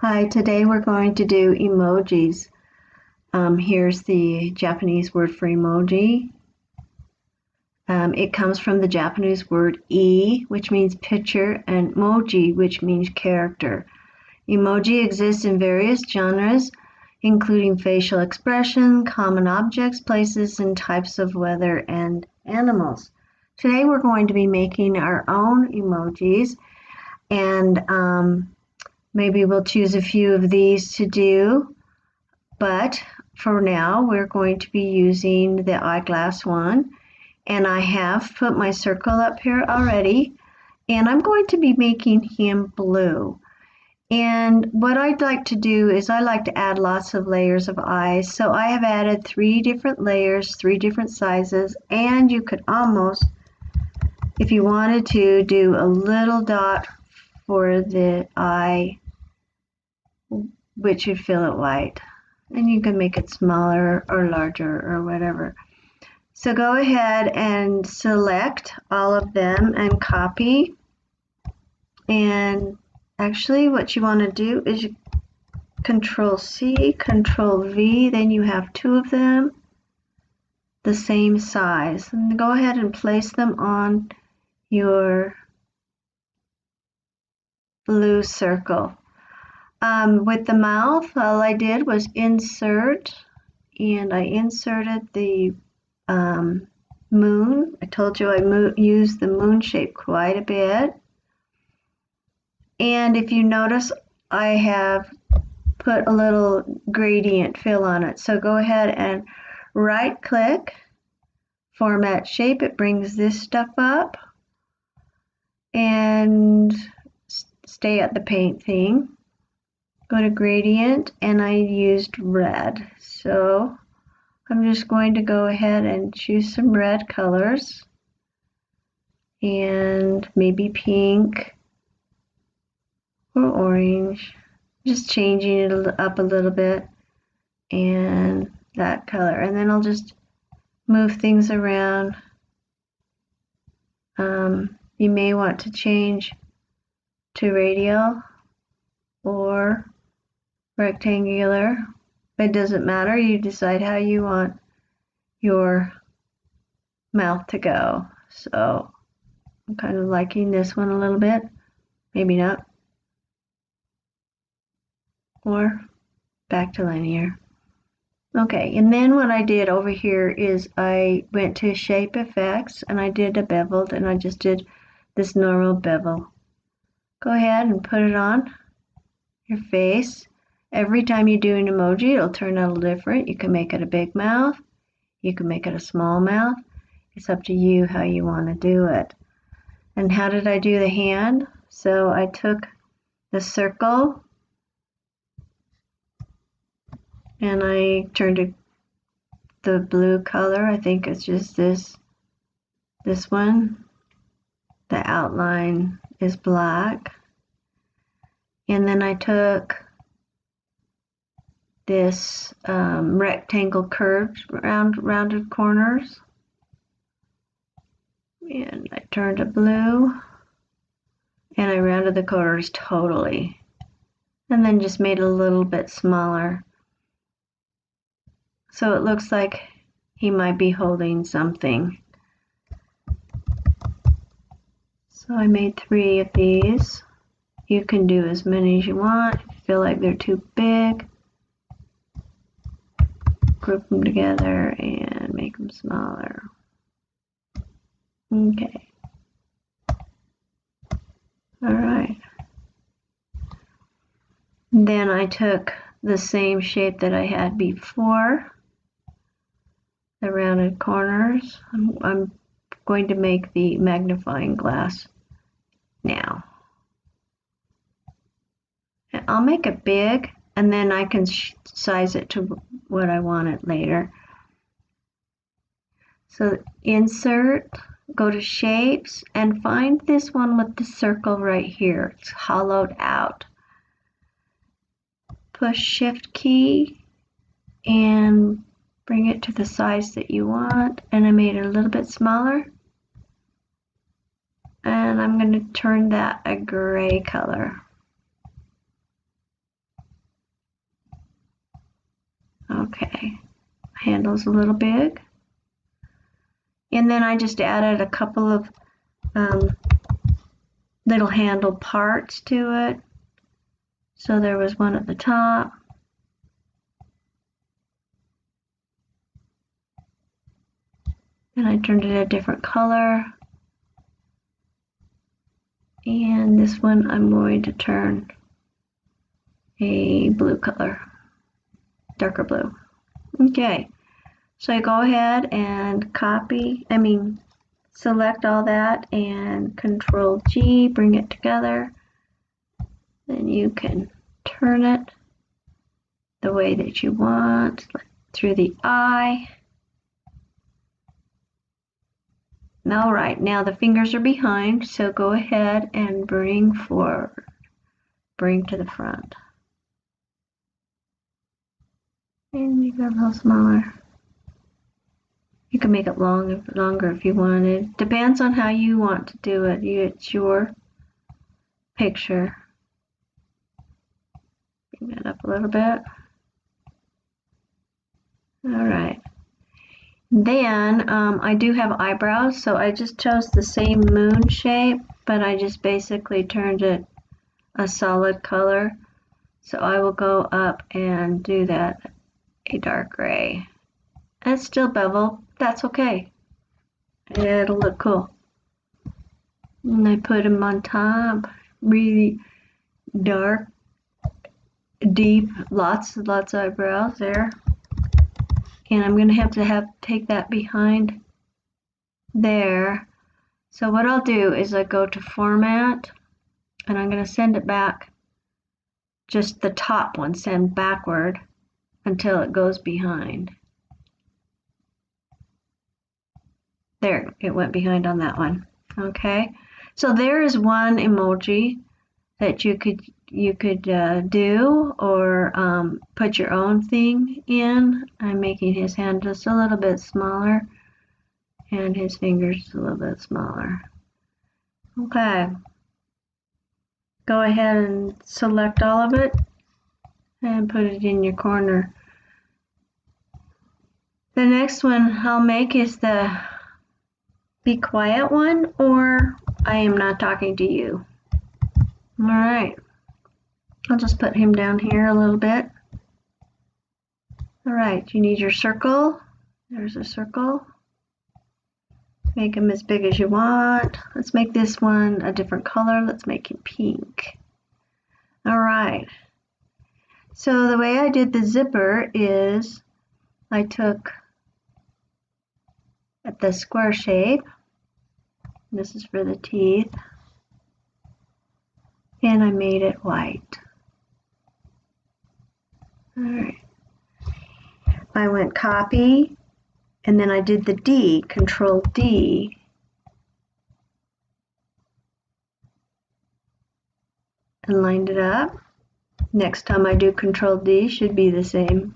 Hi, today we're going to do emojis. Here's the Japanese word for emoji. It comes from the Japanese word which means picture, and moji, which means character. Emoji exists in various genres, including facial expression, common objects, places, and types of weather and animals. Today we're going to be making our own emojis, and maybe we'll choose a few of these to do. But for now, we're going to be using the eyeglass one. And I have put my circle up here already. And I'm going to be making him blue. And what I'd like to do is I like to add lots of layers of eyes. So I have added 3 different layers, 3 different sizes. And you could almost, if you wanted to, do a little dot for the eye, which would fill it white. And you can make it smaller or larger or whatever. So go ahead and select all of them and copy. And actually what you want to do is Control C, Control V, then you have 2 of them the same size. And go ahead and place them on your blue circle. With the mouth, all I did was insert, and I inserted the moon. I told you I used the moon shape quite a bit. And if you notice, I have put a little gradient fill on it. So go ahead and right click, format shape. It brings this stuff up. And stay at the paint thing. Go to gradient, and I used red. So I'm just going to go ahead and choose some red colors and maybe pink or orange, just changing it up a little bit, and that color. And then I'll just move things around. You may want to change to radial or rectangular. It doesn't matter. You decide how you want your mouth to go. So I'm kind of liking this one a little bit. Maybe not. Or back to linear. Okay, and then what I did over here is I went to shape effects and I did a beveled, and I just did this normal bevel. Go ahead and put it on your face. Every time you do an emoji, it'll turn out a little different. You can make it a big mouth. You can make it a small mouth. It's up to you how you want to do it. And how did I do the hand? So I took the circle and I turned it the blue color. I think it's just this one. The outline is black. And then I took this rectangle curved rounded corners, and I turned it blue, and I rounded the corners totally, and then just made it a little bit smaller. So it looks like he might be holding something. So I made 3 of these. You can do as many as you want. If you feel like they're too big, group them together and make them smaller. Okay. All right. Then I took the same shape that I had before, the rounded corners. I'm going to make the magnifying glass now. And I'll make it big, and then I can size it to what I want it later. So insert, go to shapes, and find this one with the circle right here. It's hollowed out. Push shift key and bring it to the size that you want, and I made it a little bit smaller. And I'm going to turn that a gray color. Okay, handle's a little big. And then I just added a couple of little handle parts to it. So there was one at the top. And I turned it a different color. And this one I'm going to turn a blue color, darker blue. Okay, so I go ahead and select all that and Control G, bring it together. Then you can turn it the way that you want, through the eye. All right, now the fingers are behind, so go ahead and bring forward, bring to the front. And make it a little smaller. You can make it longer if you wanted. Depends on how you want to do it. It's your picture. Bring that up a little bit. All right. Then I do have eyebrows, so I just chose the same moon shape, but I just basically turned it a solid color. So I will go up and do that, a dark gray. And it's still beveled. That's okay. It'll look cool. And I put them on top, really dark, deep, lots of eyebrows there. And I'm gonna have to take that behind there. So what I'll do is I go to Format, and I'm gonna send it back, just the top one, send backward until it goes behind. There, it went behind on that one. Okay, so there is one emoji that you could do, or put your own thing in. I'm making his hand just a little bit smaller and his fingers a little bit smaller. Okay, go ahead and select all of it and put it in your corner. The next one I'll make is the be quiet one, or I am not talking to you. All right, I'll just put him down here a little bit. All right, you need your circle. There's a circle. Make them as big as you want. Let's make this one a different color. Let's make it pink. All right. So the way I did the zipper is I took the square shape. This is for the teeth. And I made it white. All right. I went copy, and then I did the D, Control D. And lined it up. Next time I do Control D, should be the same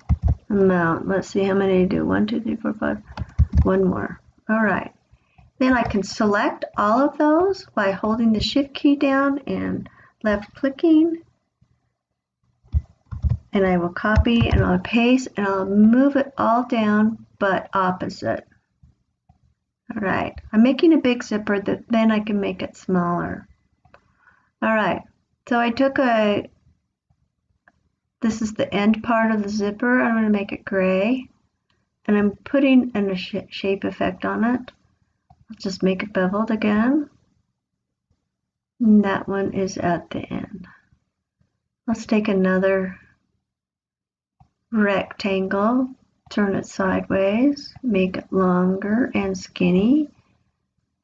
amount. Let's see how many I do. 1, 2, 3, 4, 5. One more. All right. Then I can select all of those by holding the Shift key down and left clicking. And I will copy and I'll paste and I'll move it all down but opposite. All right. I'm making a big zipper that then I can make it smaller. All right. So I took this is the end part of the zipper. I'm going to make it gray. And I'm putting a shape effect on it. I'll just make it beveled again. And that one is at the end. Let's take another rectangle, turn it sideways, make it longer and skinny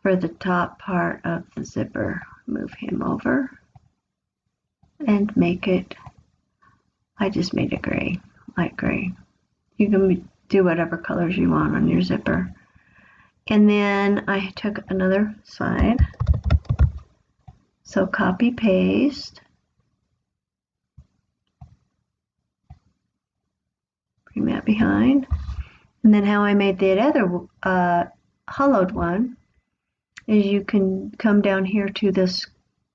for the top part of the zipper. Move him over and make it, I just made it gray, light gray. You can do whatever colors you want on your zipper. And then I took another side. So copy, paste. Bring that behind. And then how I made the other hollowed one is you can come down here to this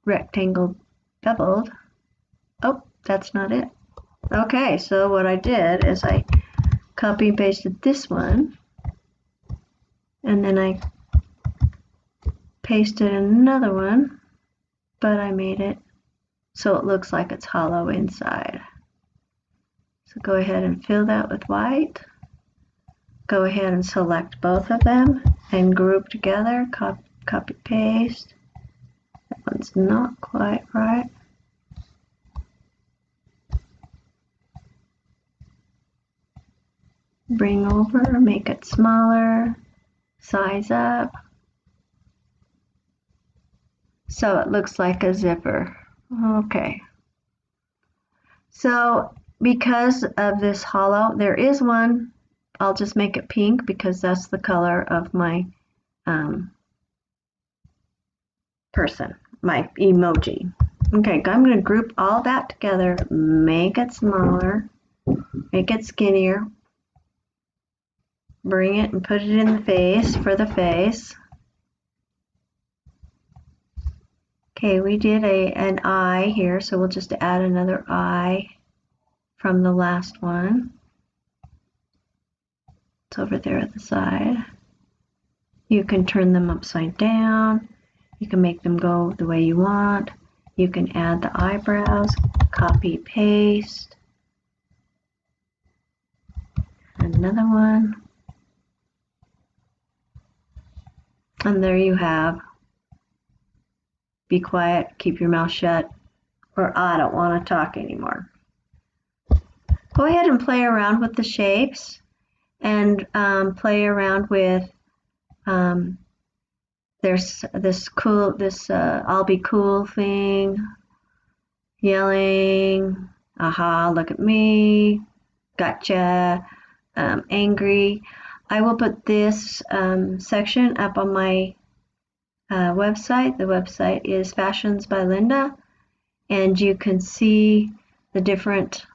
rectangle beveled. Oh, that's not it. Okay, so what I did is I copy and pasted this one, and then I pasted another one, but I made it so it looks like it's hollow inside. So go ahead and fill that with white. Go ahead and select both of them and group together, copy paste. That one's not quite right. Bring over, make it smaller, size up. So it looks like a zipper. Okay. So because of this hollow, there is one. I'll just make it pink because that's the color of my person, my emoji. Okay, I'm going to group all that together, make it smaller, make it skinnier, bring it and put it in the face for the face. Okay, we did an eye here, so we'll just add another eye from the last one. It's over there at the side. You can turn them upside down. You can make them go the way you want. You can add the eyebrows, copy, paste. Another one. And there you have. Be quiet, keep your mouth shut, or I don't want to talk anymore. Go ahead and play around with the shapes and play around with there's this I'll be cool thing, yelling, aha, look at me, gotcha, angry. I will put this section up on my website. The website is Fashions by Linda, and you can see the different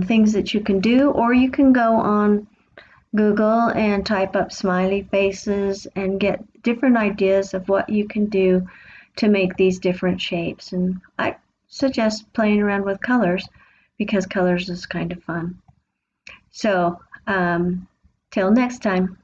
things that you can do, or you can go on Google and type up smiley faces and get different ideas of what you can do to make these different shapes. And I suggest playing around with colors because colors is kind of fun. So till next time.